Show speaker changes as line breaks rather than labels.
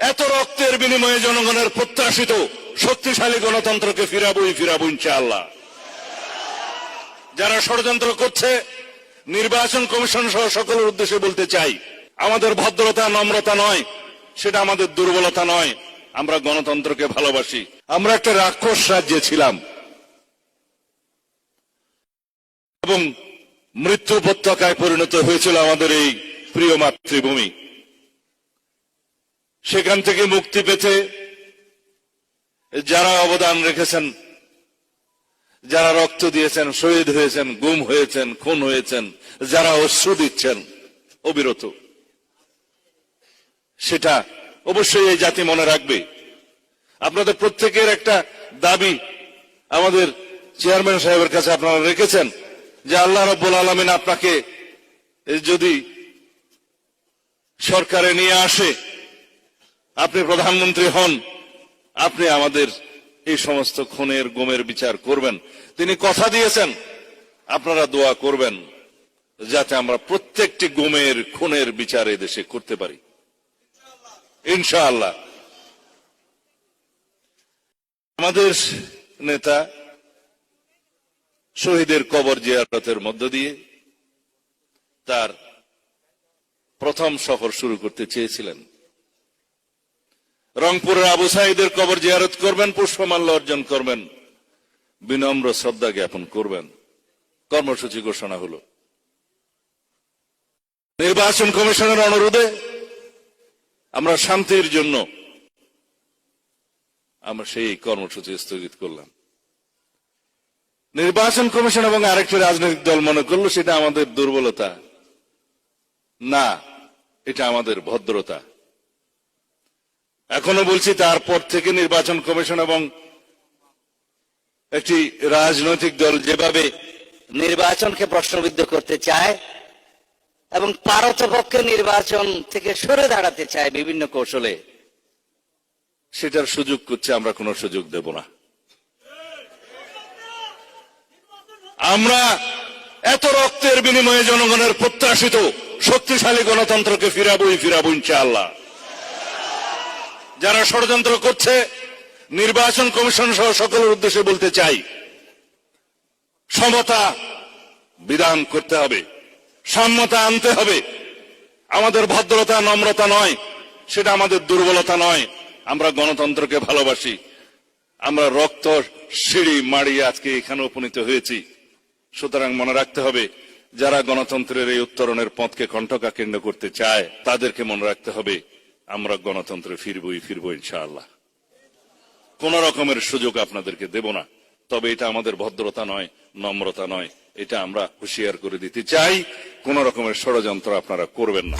এত রক্তের বিনিময়ে জনগণের প্রত্যাশিত শক্তিশালী গণতন্ত্রকে ফিরাবই ইনশাআল্লাহ। যারা ষড়যন্ত্র করছে, নির্বাচন কমিশন সহ সকলের উদ্দেশ্যে বলতে চাই, আমাদের ভদ্রতা নম্রতা নয়, সেটা আমাদের দুর্বলতা নয়, আমরা গণতন্ত্রকে ভালোবাসি। আমরা একটা রাক্ষস রাজ্যে ছিলাম এবং মৃত্যু উপত্যকায় পরিণত হয়েছিল আমাদের এই প্রিয় মাতৃভূমি। সেখান থেকে মুক্তি পেতে যারা অবদান রেখেছেন, যারা রক্ত দিয়েছেন, শহীদ হয়েছেন, গুম হয়েছেন, খুন হয়েছেন, যারা অশ্রু দিচ্ছেন অবিরত, সেটা অবশ্যই এই জাতি মনে রাখবে। আপনাদের প্রত্যেকের একটা দাবি আমাদের চেয়ারম্যান সাহেবের কাছে আপনারা রেখেছেন যে আল্লাহ রাব্বুল আলামিন আপনাকে যদি সরকারে নিয়ে আসে, আপনি প্রধানমন্ত্রী হন, আপনি আমাদের এই সমস্ত খুনের গুমের বিচার করবেন। তিনি কথা দিয়েছেন, আপনারা দোয়া করবেন যাতে আমরা প্রত্যেকটি গুমের খুনের বিচার এই দেশে করতে পারি ইনশাআল্লাহ। আমাদের নেতা শহীদের কবর জিয়ারতের মধ্য দিয়ে তার প্রথম সফর শুরু করতে চেয়েছিলেন। রংপুরের আবু সাঈদের কবর জিয়ারত করবেন, পুষ্পমাল্য অর্জন করবেন, বিনম্র শ্রদ্ধা জ্ঞাপন করবেন। কর্মসূচি ঘোষণা হলো। নির্বাচন কমিশনের অনুরোধে আমরা শান্তির জন্য আমরা সেই কর্মসূচি স্থগিত করলাম। নির্বাচন কমিশন এবং আরেকটি রাজনৈতিক দল মনে করলো সেটা আমাদের দুর্বলতা না, এটা আমাদের ভদ্রতা। এখনো বলছি, তারপর থেকে নির্বাচন কমিশন এবং একটি রাজনৈতিক দল যেভাবে
নির্বাচনকে প্রশ্নবিদ্ধ করতে চায় এবং পারতপক্ষে নির্বাচন থেকে সরে দাঁড়াতে চায় বিভিন্ন কৌশলে,
সেটার সুযোগ করছে, আমরা কোনো সুযোগ দেব না। আমরা এত রক্তের বিনিময়ে জনগণের প্রত্যাশিত শক্তিশালী গণতন্ত্রকে ফিরাবই ইনশাআল্লাহ। যারা ষড়যন্ত্র করছে, নির্বাচন কমিশন সহ সকলের উদ্দেশ্যে বলতে চাই, সমতা বিধান করতে হবে, সাম্যতা আনতে হবে। আমাদের ভদ্রতা নম্রতা নয়, সেটা আমাদের দুর্বলতা নয়, আমরা গণতন্ত্রকে ভালোবাসি। আমরা রক্ত সিঁড়ি মাড়িয়ে আজকে এখানে উপনীত হয়েছি। সুতরাং মনে রাখতে হবে, যারা গণতন্ত্রের এই উত্তরণের পথকে কণ্ঠকাকীর্ণ করতে চায় তাদেরকে মনে রাখতে হবে, আমরা গণতন্ত্রে ফিরবই ইনশাআল্লাহ। কোন রকমের সুযোগ আপনাদেরকে দেব না। তবে এটা আমাদের ভদ্রতা নয়, নম্রতা নয়, এটা আমরা হুঁশিয়ার করে দিতে চাই, কোন রকমের ষড়যন্ত্র আপনারা করবেন না।